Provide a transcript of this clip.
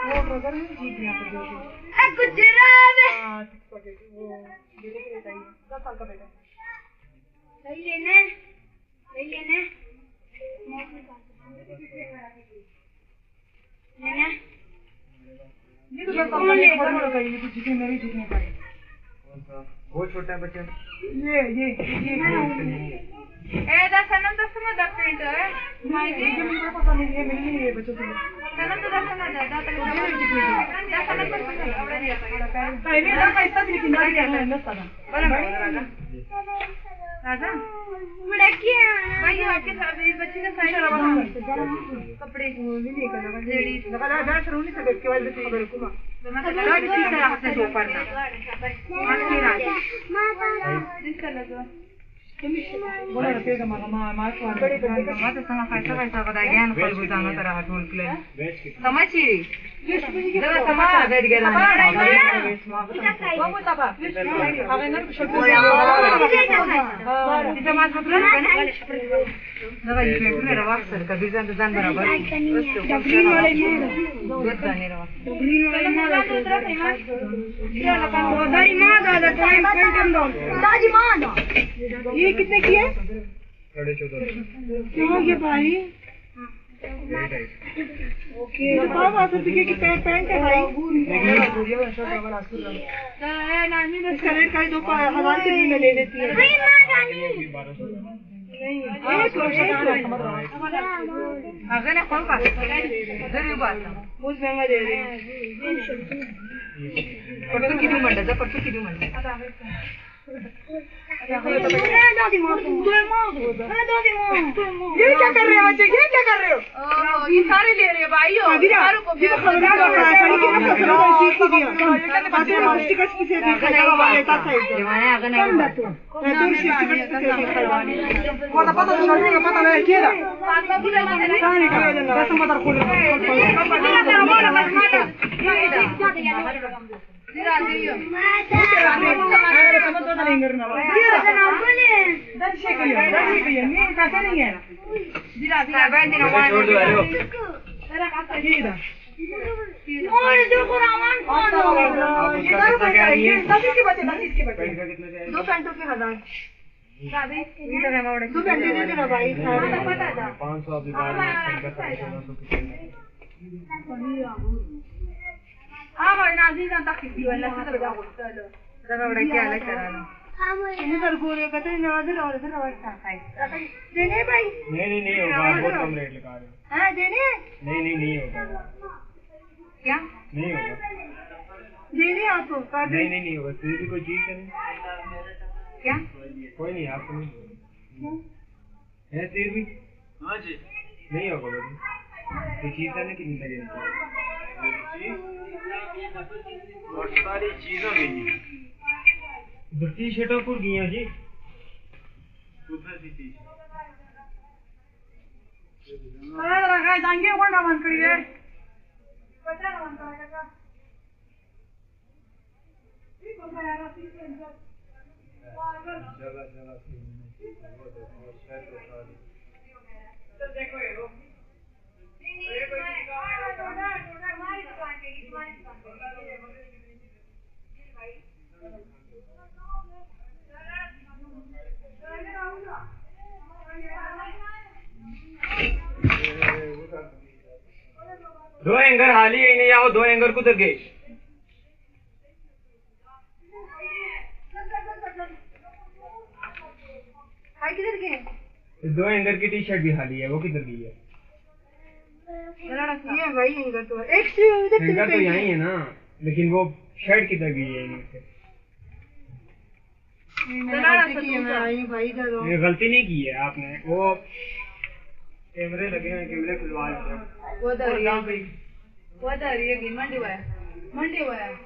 वो ब्रदर ने जीत लिया था गुजरात वो बेटे के बेटा ही 10 साल का बेटा सही लेने लेने ये तो 10 साल का एक बड़ा बड़ा ये तो जीतने में भी जीतने का है वो छोटा बच्चा ये ए दा सनम तो सुनो दा प्रिंट है माय जी मुझे पता नहीं है मिल नहीं है बच्चों से सनम तो दा सुनो दा सनम तो सुनो पहले ना कैसा भी लेकिन नहीं करना है ना सादा राजा राजा बड़ा क्या भाई आपके साथ इस बच्चे का साइज कपड़े वो भी नहीं करना लेडीज लगा जा शुरू नहीं से के बाद खबर को मैं तो लगा किसी तरह से जो पढ़ना मां राजा जिसका लगा बोला रखे का मार बड़े बड़े मां तो समझ कैसा बता ज्ञान पर बुझाना तरह टोल के समझी जरा समाज बैठ गया वो तबा अगर न समाज खबर ना जरा ये पेट में रवा सर का डिजाइन डिजाइन बराबर ग्रीन वाले दूध दाने रवा ग्रीन वाले मां दूसरा फेमस क्या लगा दादी मां दादा टाइम पेंटम दो दादी मां ये कितने की है 14.5 क्यों ये भाई ओके तो बाबा 5 रुपए की पैंट है भाई नानी ने इसका रेट का 2000 के में ले लेती है नहीं अगर ना कौन पास जरूर बात बहुत महंगा दे रहे हैं परसों की भी मंडा था परसों की भी मंडा दादी माँ ये क्या कर रहे हो बच्चे ये क्या कर रहे हो ये सारे ले रहे हैं भाई सारों को दो पेंटों के 1000 दो पेंटे दे देना भाई 500 हाँ भाई नाज़ी जानता किसी वाला से तो जाओ जरा बड़ा क्या अलग करा लो इन्हें सर गोरे कहते हैं नवाज़ और इधर नवाज़ खाए देने भाई नहीं होगा बहुत कम रेट लगा रहे हो हाँ देने नहीं होगा क्या नहीं होगा देने आपको नहीं होगा फिर भी कोई चीज नहीं क्या कोई नहीं आपको नहीं है फिर भी हाँ जी नहीं होगा बोलिए ये चीज है कितनी लगेगी बहुत सारी चीजों में टी शर्टों को गई जी जाएंगे कौन ना बंद करिए पता ना बंद करेगा दो एंगर हाली ही नहीं आओ दो एंगर कुदर गए किधर गए दो एंगर की टी शर्ट भी हाली है वो किधर गई है ये भाई एंगर तो एक से उधर एंगर तो यहीं है ना लेकिन वो शर्ट किधर गई है इनसे ये गलती नहीं की है आपने वो कैमरे लगे हैं कैमरे खुलवा लो वो दरिया की मंडी हुआ है